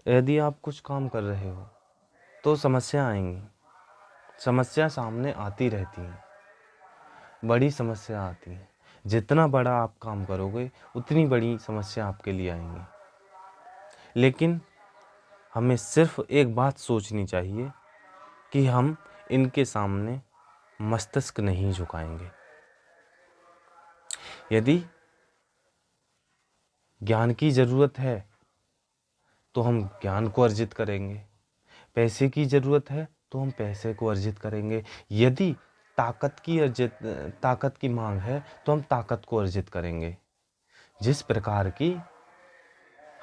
यदि आप कुछ काम कर रहे हो तो समस्या आएंगी, समस्या सामने आती रहती हैं, बड़ी समस्या आती है। जितना बड़ा आप काम करोगे उतनी बड़ी समस्या आपके लिए आएंगी। लेकिन हमें सिर्फ एक बात सोचनी चाहिए कि हम इनके सामने मस्तिष्क नहीं झुकाएंगे। यदि ज्ञान की ज़रूरत है तो हम ज्ञान को अर्जित करेंगे, पैसे की ज़रूरत है तो हम पैसे को अर्जित करेंगे, यदि ताकत की मांग है तो हम ताकत को अर्जित करेंगे। जिस प्रकार की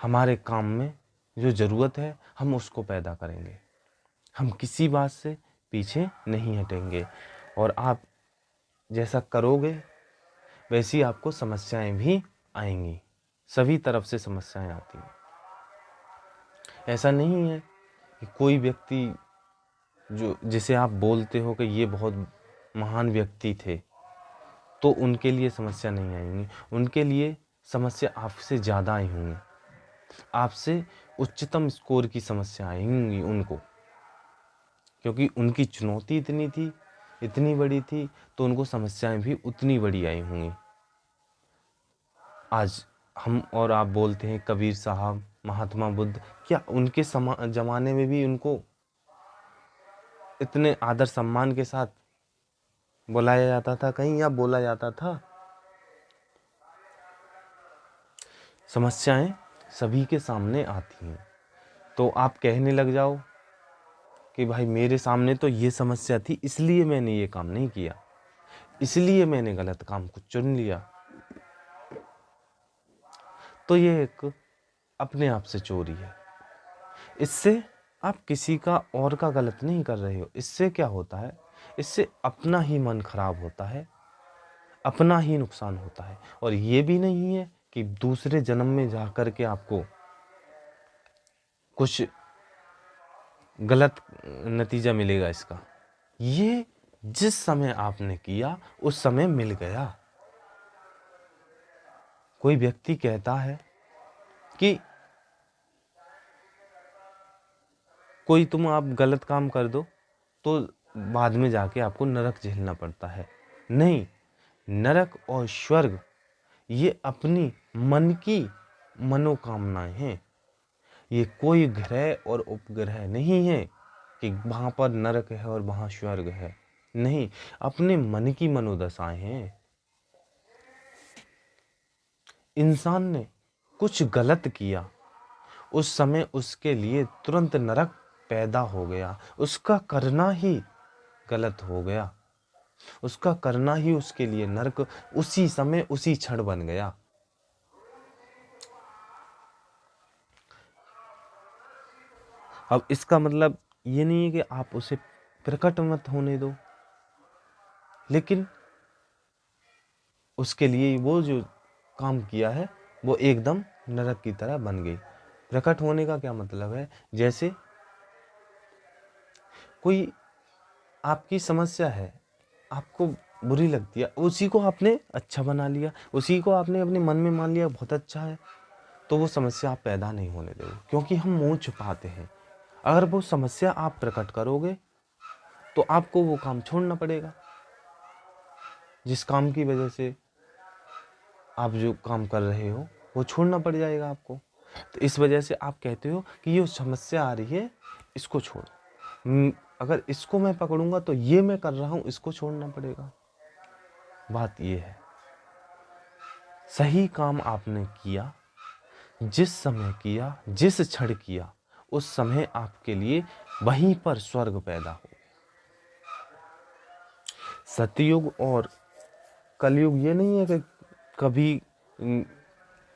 हमारे काम में जो ज़रूरत है हम उसको पैदा करेंगे। हम किसी बात से पीछे नहीं हटेंगे और आप जैसा करोगे वैसी आपको समस्याएं भी आएंगी। सभी तरफ से समस्याएं आती हैं। ऐसा नहीं है कि कोई व्यक्ति जिसे आप बोलते हो कि ये बहुत महान व्यक्ति थे तो उनके लिए समस्या नहीं आएंगी। उनके लिए समस्या आपसे ज़्यादा आई होंगी, आपसे उच्चतम स्कोर की समस्या आएंगी उनको, क्योंकि उनकी चुनौती इतनी थी, इतनी बड़ी थी, तो उनको समस्याएं भी उतनी बड़ी आई होंगी। आज हम और आप बोलते हैं कबीर साहब, महात्मा बुद्ध, क्या उनके ज़माने में भी उनको इतने आदर सम्मान के साथ बुलाया जाता था कहीं, या बोला जाता था? समस्याएं सभी के सामने आती हैं। तो आप कहने लग जाओ कि भाई मेरे सामने तो ये समस्या थी इसलिए मैंने ये काम नहीं किया, इसलिए मैंने गलत काम को चुन लिया, तो ये एक अपने आप से चोरी है। इससे आप किसी का और का गलत नहीं कर रहे हो। इससे क्या होता है, इससे अपना ही मन खराब होता है, अपना ही नुकसान होता है। और ये भी नहीं है कि दूसरे जन्म में जाकर के आपको कुछ गलत नतीजा मिलेगा इसका। ये जिस समय आपने किया उस समय मिल गया। कोई व्यक्ति कहता है कि कोई तुम आप गलत काम कर दो तो बाद में जाके आपको नरक झेलना पड़ता है। नहीं, नरक और स्वर्ग ये अपनी मन की मनोकामनाएं हैं। ये कोई ग्रह और उपग्रह नहीं है कि वहाँ पर नरक है और वहाँ स्वर्ग है। नहीं, अपने मन की मनोदशाएं हैं। इंसान ने कुछ गलत किया, उस समय उसके लिए तुरंत नरक पैदा हो गया। उसका करना ही गलत हो गया, उसका करना ही उसके लिए नरक उसी समय उसी क्षण बन गया। अब इसका मतलब ये नहीं है कि आप उसे प्रकट मत होने दो, लेकिन उसके लिए वो जो काम किया है वो एकदम नरक की तरह बन गई। प्रकट होने का क्या मतलब है, जैसे कोई आपकी समस्या है, आपको बुरी लगती है, उसी को आपने अच्छा बना लिया, उसी को आपने अपने मन में मान लिया बहुत अच्छा है, तो वो समस्या आप पैदा नहीं होने दोगे, क्योंकि हम मुंह छुपाते हैं। अगर वो समस्या आप प्रकट करोगे तो आपको वो काम छोड़ना पड़ेगा, जिस काम की वजह से आप जो काम कर रहे हो वो छोड़ना पड़ जाएगा आपको। तो इस वजह से आप कहते हो कि ये समस्या आ रही है, इसको छोड़। अगर इसको मैं पकड़ूंगा तो ये मैं कर रहा हूं, इसको छोड़ना पड़ेगा। बात ये है, सही काम आपने किया, जिस समय किया, जिस क्षण किया, उस समय आपके लिए वहीं पर स्वर्ग पैदा हो। सतयुग और कलयुग ये नहीं है कि कभी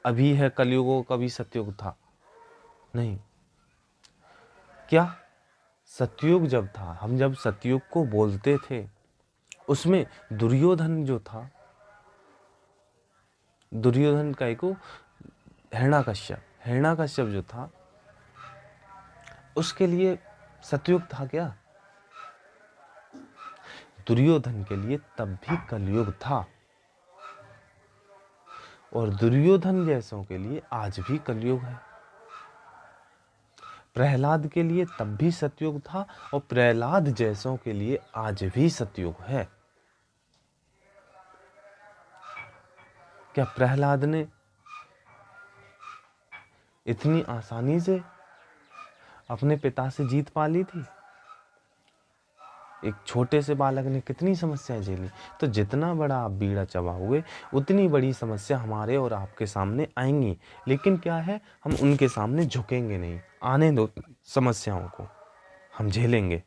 अभी है कलयुग और कभी सतयुग था। नहीं, क्या सतयुग जब था, हम जब सतयुग को बोलते थे, उसमें दुर्योधन जो था, दुर्योधन का एक हिरण्यकश्यप जो था, उसके लिए सतयुग था क्या? दुर्योधन के लिए तब भी कलयुग था, और दुर्योधन जैसों के लिए आज भी कलयुग है। प्रहलाद के लिए तब भी सतयुग था और प्रहलाद जैसों के लिए आज भी सतयुग है। क्या प्रहलाद ने इतनी आसानी से अपने पिता से जीत पा ली थी? एक छोटे से बालक ने कितनी समस्याएं झेली। तो जितना बड़ा आप बीड़ा चबाओगे उतनी बड़ी समस्या हमारे और आपके सामने आएंगी, लेकिन क्या है, हम उनके सामने झुकेंगे नहीं। आने दो समस्याओं को, हम झेलेंगे।